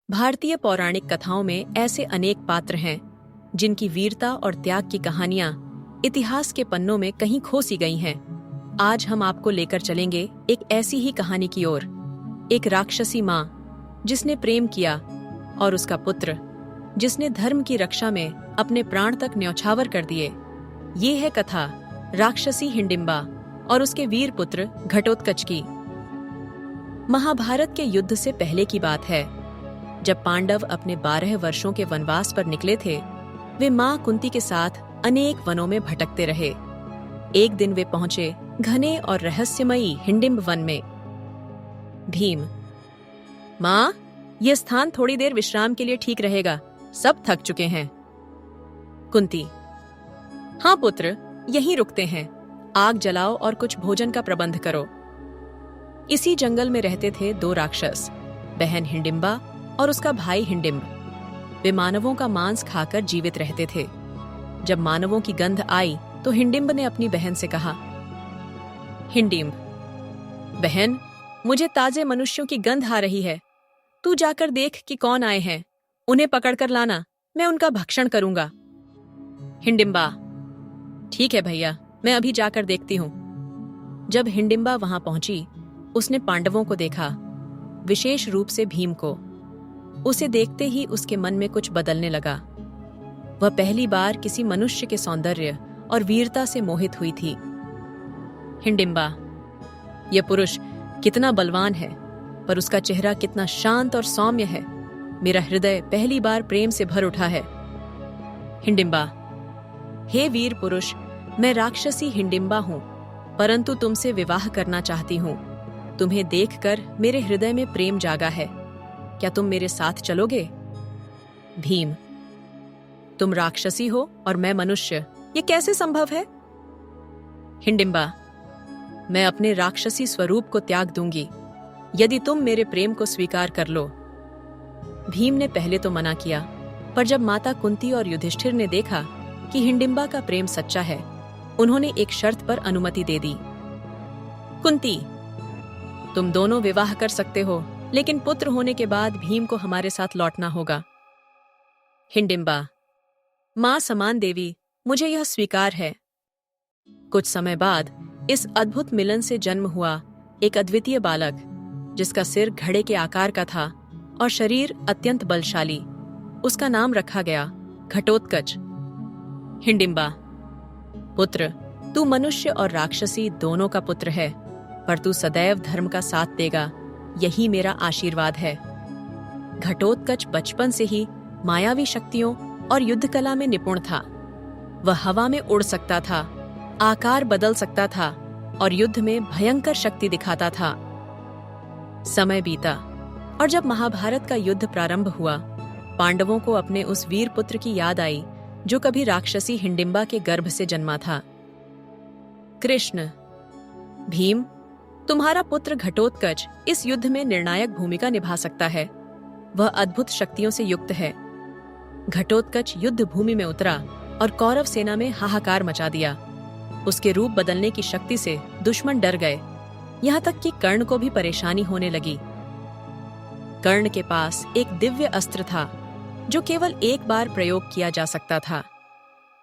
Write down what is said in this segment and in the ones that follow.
भारतीय पौराणिक कथाओं में ऐसे अनेक पात्र हैं जिनकी वीरता और त्याग की कहानियां इतिहास के पन्नों में कहीं खो सी गई हैं। आज हम आपको लेकर चलेंगे एक ऐसी ही कहानी की ओर, एक राक्षसी माँ जिसने प्रेम किया और उसका पुत्र जिसने धर्म की रक्षा में अपने प्राण तक न्यौछावर कर दिए। ये है कथा राक्षसी हिडिंबा और उसके वीर पुत्र घटोत्कच की। महाभारत के युद्ध से पहले की बात है, जब पांडव अपने 12 वर्षों के वनवास पर निकले थे। वे मां कुंती के साथ अनेक वनों में भटकते रहे। एक दिन वे पहुंचे घने और रहस्यमयी हिडिंब वन में। भीम: मां, यह स्थान थोड़ी देर विश्राम के लिए ठीक रहेगा, सब थक चुके हैं। कुंती: हाँ पुत्र, यहीं रुकते हैं। आग जलाओ और कुछ भोजन का प्रबंध करो। इसी जंगल में रहते थे 2 राक्षस, बहन हिडिंबा और उसका भाई हिडिंब। वे मानवों का मांस खाकर जीवित रहते थे। जब मानवों की गंध आई तो हिडिंब ने अपनी बहन से कहा, हिडिंब, बहन, मुझे ताजे मनुष्यों की गंध आ रही है। तू जाकर देख कि कौन आए हैं। उन्हें पकड़कर लाना, मैं उनका भक्षण करूंगा। हिडिंबा: ठीक है भैया, मैं अभी जाकर देखती हूं। जब हिडिंबा वहां पहुंची, उसने पांडवों को देखा, विशेष रूप से भीम को। उसे देखते ही उसके मन में कुछ बदलने लगा। वह पहली बार किसी मनुष्य के सौंदर्य और वीरता से मोहित हुई थी। हिडिंबा: यह पुरुष कितना बलवान है, पर उसका चेहरा कितना शांत और सौम्य है। मेरा हृदय पहली बार प्रेम से भर उठा है। हिडिंबा: हे वीर पुरुष, मैं राक्षसी हिडिंबा हूं, परंतु तुमसे विवाह करना चाहती हूं। तुम्हें देखकर मेरे हृदय में प्रेम जागा है। क्या तुम मेरे साथ चलोगे? भीम: तुम राक्षसी हो और मैं मनुष्य, ये कैसे संभव है? हिडिंबा: मैं अपने राक्षसी स्वरूप को त्याग दूंगी यदि तुम मेरे प्रेम को स्वीकार कर लो। भीम ने पहले तो मना किया, पर जब माता कुंती और युधिष्ठिर ने देखा कि हिडिंबा का प्रेम सच्चा है, उन्होंने एक शर्त पर अनुमति दे दी। कुंती, तुम दोनों विवाह कर सकते हो, लेकिन पुत्र होने के बाद भीम को हमारे साथ लौटना होगा। हिडिंबा: मां समान देवी, मुझे यह स्वीकार है। कुछ समय बाद इस अद्भुत मिलन से जन्म हुआ एक अद्वितीय बालक, जिसका सिर घड़े के आकार का था और शरीर अत्यंत बलशाली। उसका नाम रखा गया घटोत्कच। हिडिंबा: पुत्र, तू मनुष्य और राक्षसी दोनों का पुत्र है, पर तू सदैव धर्म का साथ देगा, यही मेरा आशीर्वाद है। घटोत्कच बचपन से ही मायावी शक्तियों और युद्ध कला में निपुण था। वह हवा में उड़ सकता था, आकार बदल सकता था और युद्ध में भयंकर शक्ति दिखाता था। समय बीता और जब महाभारत का युद्ध प्रारंभ हुआ, पांडवों को अपने उस वीर पुत्र की याद आई जो कभी राक्षसी हिडिंबा के गर्भ से जन्मा था। कृष्ण: भीम, तुम्हारा पुत्र घटोत्कच इस युद्ध में निर्णायक भूमिका निभा सकता है। वह अद्भुत शक्तियों से युक्त है। घटोत्कच युद्ध भूमि में उतरा और कौरव सेना में हाहाकार मचा दिया। उसके रूप बदलने की शक्ति से दुश्मन डर गए, यहाँ तक कि कर्ण को भी परेशानी होने लगी। कर्ण के पास एक दिव्य अस्त्र था जो केवल एक बार प्रयोग किया जा सकता था।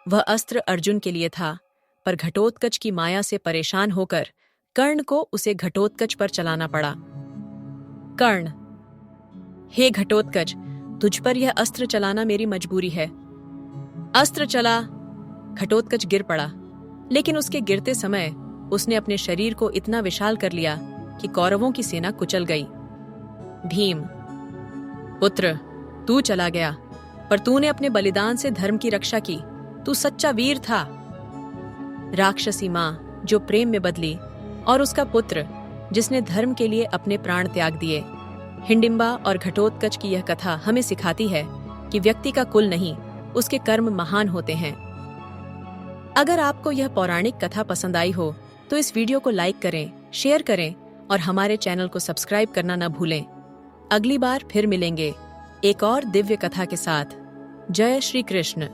वह अस्त्र अर्जुन के लिए था, पर घटोत्कच की माया से परेशान होकर कर्ण को उसे घटोत्कच पर चलाना पड़ा। कर्ण: हे घटोत्कच, तुझ पर यह अस्त्र चलाना मेरी मजबूरी है। अस्त्र चला। घटोत्कच गिर पड़ा, लेकिन उसके गिरते समय उसने अपने शरीर को इतना विशाल कर लिया कि कौरवों की सेना कुचल गई। भीम: पुत्र, तू चला गया, पर तूने अपने बलिदान से धर्म की रक्षा की। तू सच्चा वीर था। राक्षसी मां जो प्रेम में बदली और उसका पुत्र जिसने धर्म के लिए अपने प्राण त्याग दिए। हिडिंबा और घटोत्कच की यह कथा हमें सिखाती है कि व्यक्ति का कुल नहीं, उसके कर्म महान होते हैं। अगर आपको यह पौराणिक कथा पसंद आई हो तो इस वीडियो को लाइक करें, शेयर करें और हमारे चैनल को सब्सक्राइब करना न भूलें। अगली बार फिर मिलेंगे एक और दिव्य कथा के साथ। जय श्री कृष्ण।